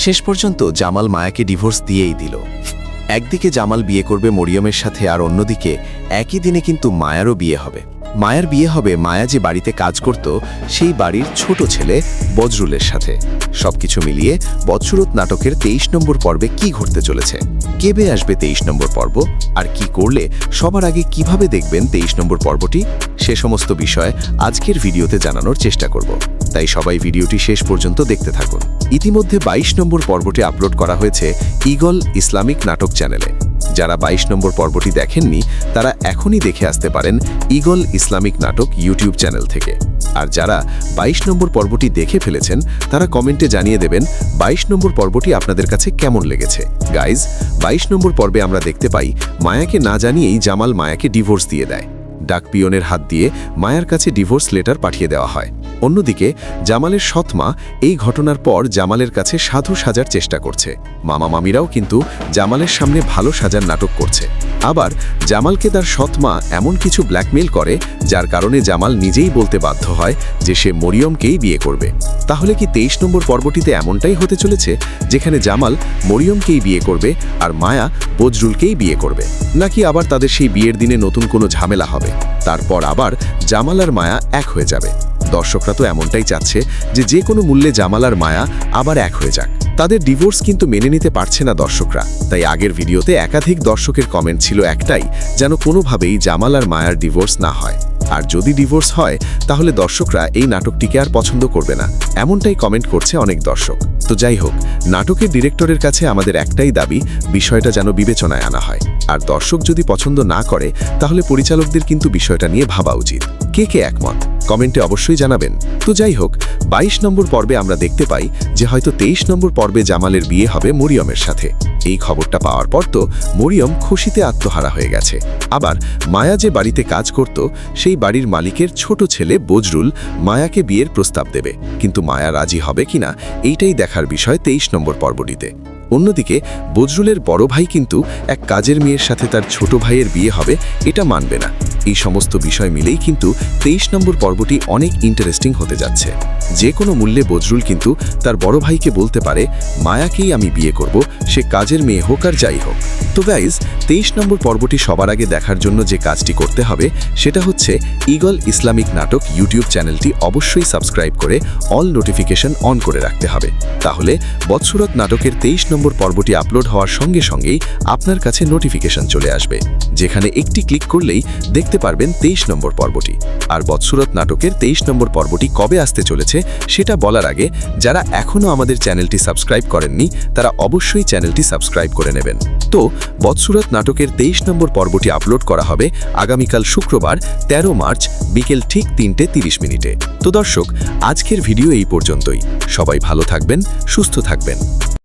শেষ পর্যন্ত জামাল মায়াকে ডিভোর্স দিয়েই দিল। একদিকে জামাল বিয়ে করবে মরিয়মের সাথে, আর অন্যদিকে একই দিনে কিন্তু মায়ারও বিয়ে হবে। মায়ার বিয়ে হবে মায়া যে বাড়িতে কাজ করত সেই বাড়ির ছোট ছেলে বজরুলের সাথে। সবকিছু মিলিয়ে বদসুরত নাটকের 23 নম্বর পর্বে কি ঘটতে চলেছে, কেবে আসবে 23 নম্বর পর্ব, আর কি করলে সবার আগে কিভাবে দেখবেন 23 নম্বর পর্বটি, সে সমস্ত বিষয় আজকের ভিডিওতে জানানোর চেষ্টা করব। তাই সবাই ভিডিওটি শেষ পর্যন্ত দেখতে থাকুন। ইতিমধ্যে 22 নম্বর পর্বটি আপলোড করা হয়েছে ঈগল ইসলামিক নাটক চ্যানেলে। যারা 22 নম্বর পর্বটি দেখেননি তারা এখনই দেখে আসতে পারেন ঈগল ইসলামিক নাটক ইউটিউব চ্যানেল থেকে। আর যারা 22 নম্বর পর্বটি দেখে ফেলেছেন তারা কমেন্টে জানিয়ে দেবেন 22 নম্বর পর্বটি আপনাদের কাছে কেমন লেগেছে। গাইজ, 22 নম্বর পর্বে আমরা দেখতে পাই মায়াকে না জানিয়েই জামাল মায়াকে ডিভোর্স দিয়ে দেয়। ডাকপিয়নের হাত দিয়ে মায়ার কাছে ডিভোর্স লেটার পাঠিয়ে দেওয়া হয়। অন্যদিকে জামালের সৎমা এই ঘটনার পর জামালের কাছে সাধু সাজার চেষ্টা করছে। মামা মামিরাও কিন্তু জামালের সামনে ভালো সাজার নাটক করছে। আবার জামালকে তার সৎমা এমন কিছু ব্ল্যাকমেইল করে যার কারণে জামাল নিজেই বলতে বাধ্য হয় যে সে মরিয়মকেই বিয়ে করবে। তাহলে কি 23 নম্বর পর্বটিতে এমনটাই হতে চলেছে, যেখানে জামাল মরিয়মকেই বিয়ে করবে আর মায়া বজরুলকেই বিয়ে করবে, নাকি আবার তাদের সেই বিয়ের দিনে নতুন কোনো ঝামেলা হবে, তারপর আবার জামাল আর মায়া এক হয়ে যাবে? দর্শকরা তো এমনটাই চাচ্ছে যে কোনো মূল্যে জামাল আর মায়া আবার এক হয়ে যাক। তাদের ডিভোর্স কিন্তু মেনে নিতে পারছে না দর্শকরা। তাই আগের ভিডিওতে একাধিক দর্শকের কমেন্ট ছিল একটাই, যেন কোনোভাবেই জামাল আর মায়ার ডিভোর্স না হয়। আর যদি ডিভোর্স হয় তাহলে দর্শকরা এই নাটকটিকে আর পছন্দ করবে না, এমনটাই কমেন্ট করছে অনেক দর্শক। তো যাই হোক, নাটকের ডিরেক্টরের কাছে আমাদের একটাই দাবি, বিষয়টা যেন বিবেচনায় আনা হয়। আর দর্শক যদি পছন্দ না করে তাহলে পরিচালকদের কিন্তু বিষয়টা নিয়ে ভাবা উচিত। কে কে একমত কমেন্টে অবশ্যই জানাবেন। তো যাই হোক, 22 নম্বর পর্বে আমরা দেখতে পাই যে হয়তো 23 নম্বর পর্বে জামালের বিয়ে হবে মরিয়মের সাথে। এই খবরটা পাওয়ার পর তো মরিয়ম খুশিতে আত্মহারা হয়ে গেছে। আবার মায়া যে বাড়িতে কাজ করত সেই বাড়ির মালিকের ছোট ছেলে বজরুল মায়াকে বিয়ের প্রস্তাব দেবে, কিন্তু মায়া রাজি হবে কিনা এইটাই দেখার বিষয় 23 নম্বর পর্বটিতে। অন্যদিকে বজরুলের বড় ভাই কিন্তু এক কাজের মেয়ের সাথে তার ছোট ভাইয়ের বিয়ে হবে এটা মানবে না। এই সমস্ত বিষয় মিলেই কিন্তু 23 নম্বর পর্বটি অনেক ইন্টারেস্টিং হতে যাচ্ছে। যে কোনো মূল্যে বজরুল কিন্তু তার বড় ভাইকে বলতে পারে মায়াকেই আমি বিয়ে করব, সে কাজের মেয়ে হোক আর যাই হোক। তো গাইজ, 23 নম্বর পর্বটি সবার আগে দেখার জন্য যে কাজটি করতে হবে সেটা হচ্ছে ঈগল ইসলামিক নাটক ইউটিউব চ্যানেলটি অবশ্যই সাবস্ক্রাইব করে অল নোটিফিকেশন অন করে রাখতে হবে। তাহলে বদসুরত নাটকের 23 নম্বর পর্বটি আপলোড হওয়ার সঙ্গে সঙ্গেই আপনার কাছে নোটিফিকেশন চলে আসবে, যেখানে একটি ক্লিক করলেই দেখতে পারবেন 23 নম্বর পর্বটি। আর বদসুরত নাটকের 23 নম্বর পর্বটি কবে আসতে চলেছে সেটা বলার আগে যারা এখনও আমাদের চ্যানেলটি সাবস্ক্রাইব করেননি তারা অবশ্যই চ্যানেলটি সাবস্ক্রাইব করে নেবেন। তো বদসুরত নাটকের 23 নম্বর পর্বটি আপলোড করা হবে আগামীকাল শুক্রবার 13 মার্চ বিকেল ঠিক 3:30। তো দর্শক, আজকের ভিডিও এই পর্যন্তই। সবাই ভালো থাকবেন, সুস্থ থাকবেন।